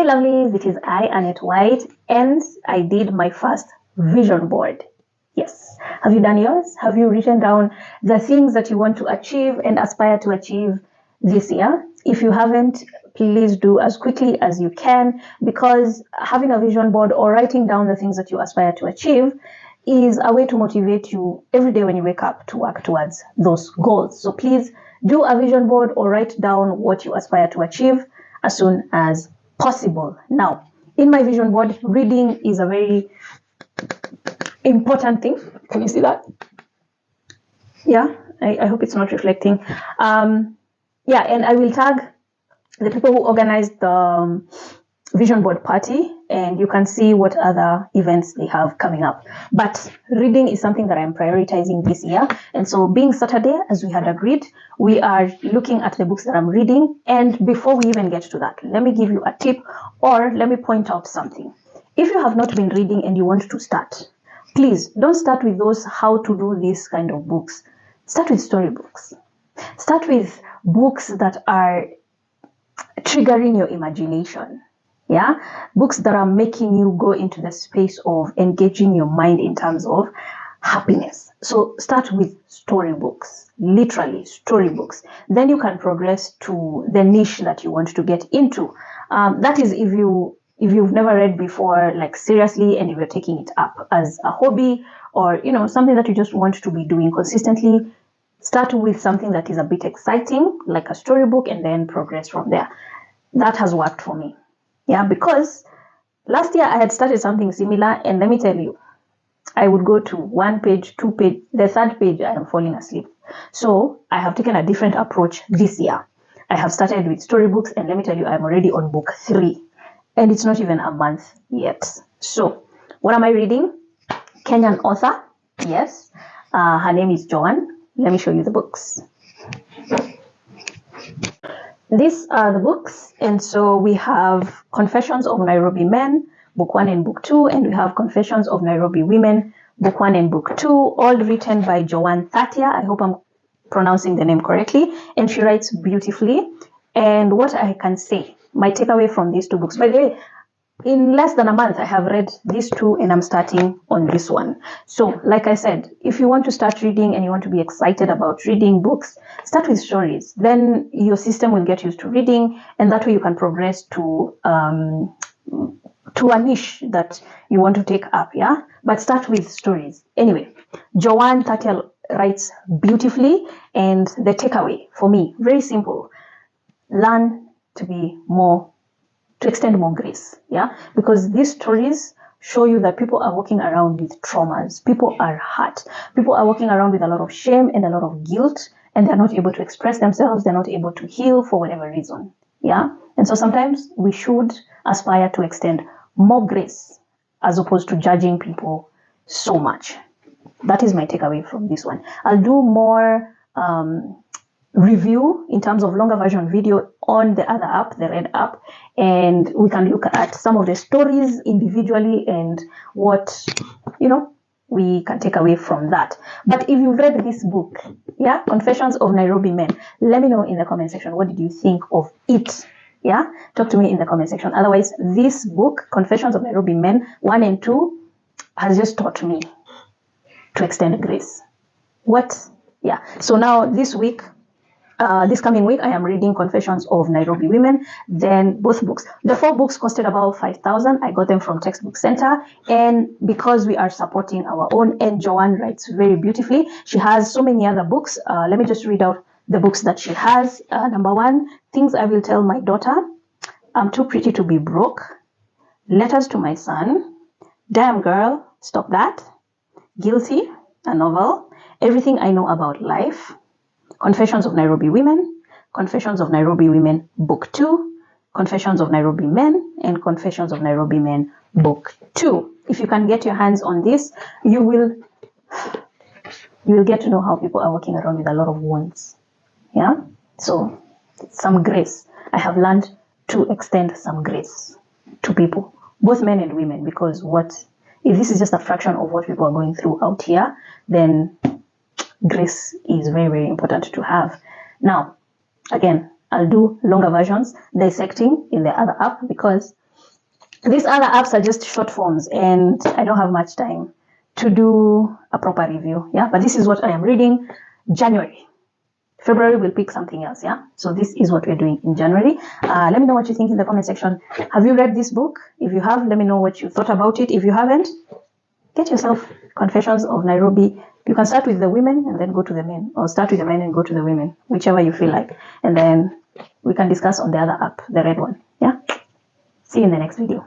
Hi lovelies, it is I, Annette White, and I did my first vision board. Yes. Have you done yours? Have you written down the things that you want to achieve and aspire to achieve this year? If you haven't, please do as quickly as you can, because having a vision board or writing down the things that you aspire to achieve is a way to motivate you every day when you wake up to work towards those goals. So please do a vision board or write down what you aspire to achieve as soon as possible. Now, in my vision board, reading is a very important thing. Can you see that? Yeah, I hope it's not reflecting. Yeah, and I will tag the people who organized the vision board party, and you can see what other events they have coming up. But reading is something that I'm prioritizing this year. And so being Saturday, as we had agreed, we are looking at the books that I'm reading. And before we even get to that, let me give you a tip, or let me point out something. If you have not been reading and you want to start, please don't start with those how to do this kind of books. Start with storybooks. Start with books that are triggering your imagination. Yeah, books that are making you go into the space of engaging your mind in terms of happiness. So start with storybooks, literally storybooks. Then you can progress to the niche that you want to get into. That is if you've never read before, like seriously, and if you're taking it up as a hobby, or something that you just want to be doing consistently. Start with something that is a bit exciting, like a storybook, and then progress from there. That has worked for me. Yeah, because last year I had started something similar, and let me tell you, I would go to 1 page, 2 page, the 3rd page, I am falling asleep. So I have taken a different approach this year. I have started with storybooks, and let me tell you, I'm already on book 3, and it's not even a month yet. So what am I reading? Kenyan author, yes. Her name is Joan. Let me show you the books. These are the books, and so we have Confessions of Nairobi Men, book 1 and book 2, and we have Confessions of Nairobi Women, book 1 and book 2, all written by Joan Thatiah. I hope I'm pronouncing the name correctly, and she writes beautifully. And what I can say, my takeaway from these 2 books, by the way, in less than a month, I have read these 2, and I'm starting on this one. So, like I said, if you want to start reading and you want to be excited about reading books, start with stories. Then your system will get used to reading, and that way you can progress to a niche that you want to take up, yeah? But start with stories. Anyway, Joan Thatiah writes beautifully, and the takeaway for me, very simple. Learn to extend more grace, yeah? Because these stories show you that people are walking around with traumas. People are hurt. People are walking around with a lot of shame and a lot of guilt, and they're not able to express themselves. They're not able to heal for whatever reason, yeah? And so sometimes we should aspire to extend more grace as opposed to judging people so much. That is my takeaway from this one. I'll do more review in terms of longer version video on the other app, the Red app, and we can look at some of the stories individually and what we can take away from that. But if you've read this book, yeah, Confessions of Nairobi Men, let me know in the comment section, what did you think of it? Yeah, talk to me in the comment section. Otherwise, this book, Confessions of Nairobi Men 1 and 2, has just taught me to extend grace. Yeah, so now this coming week, I am reading Confessions of Nairobi Women. Then both books. The 4 books costed about 5,000. I got them from Textbook Center. And because we are supporting our own, and Joan writes very beautifully, she has so many other books. Let me just read out the books that she has. Number 1, Things I Will Tell My Daughter, I'm Too Pretty to Be Broke, Letters to My Son, Damn Girl, Stop That, Guilty, a novel, Everything I Know About Life, Confessions of Nairobi Women, Confessions of Nairobi Women, Book 2, Confessions of Nairobi Men, and Confessions of Nairobi Men, Book 2. If you can get your hands on this, you will get to know how people are walking around with a lot of wounds. Yeah? So, some grace. I have learned to extend some grace to people, both men and women, because if this is just a fraction of what people are going through out here, then grace is very, very important to have. Now, again, I'll do longer versions dissecting in the other app, because These other apps are just short forms, and I don't have much time to do a proper review. Yeah, but this is what I am reading. January. February we'll pick something else. Yeah, so this is what we're doing in January. Let me know what you think in the comment section. Have you read this book? If you have, let me know what you thought about it. If you haven't, get yourself Confessions of Nairobi. You can start with the women and then go to the men, or start with the men and go to the women, whichever you feel like, and then we can discuss on the other app, the red one. Yeah, see you in the next video.